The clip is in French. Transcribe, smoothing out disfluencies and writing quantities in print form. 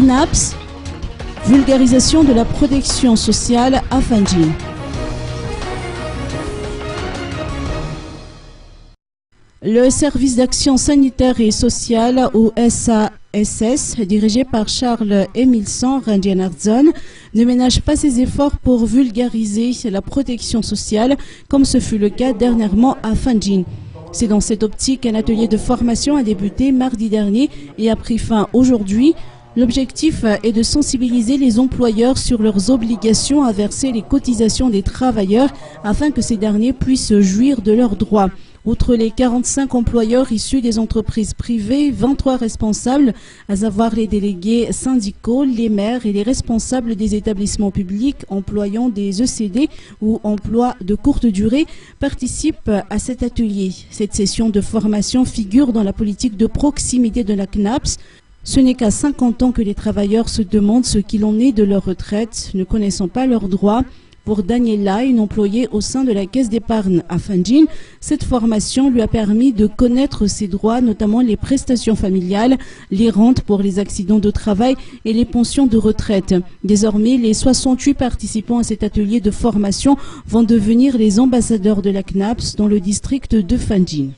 CNAPS, vulgarisation de la protection sociale à Fandjin. Le service d'action sanitaire et sociale ou SASS, dirigé par Charles Emilson Randianarzon, ne ménage pas ses efforts pour vulgariser la protection sociale, comme ce fut le cas dernièrement à Fandjin. C'est dans cette optique qu'un atelier de formation a débuté mardi dernier et a pris fin aujourd'hui. L'objectif est de sensibiliser les employeurs sur leurs obligations à verser les cotisations des travailleurs afin que ces derniers puissent jouir de leurs droits. Outre les 45 employeurs issus des entreprises privées, 23 responsables, à savoir les délégués syndicaux, les maires et les responsables des établissements publics employant des ECD ou emplois de courte durée, participent à cet atelier. Cette session de formation figure dans la politique de proximité de la CNAPS. Ce n'est qu'à 50 ans que les travailleurs se demandent ce qu'il en est de leur retraite, ne connaissant pas leurs droits. Pour Daniela, une employée au sein de la caisse d'épargne à Fandjin, cette formation lui a permis de connaître ses droits, notamment les prestations familiales, les rentes pour les accidents de travail et les pensions de retraite. Désormais, les 68 participants à cet atelier de formation vont devenir les ambassadeurs de la CNAPS dans le district de Fandjin.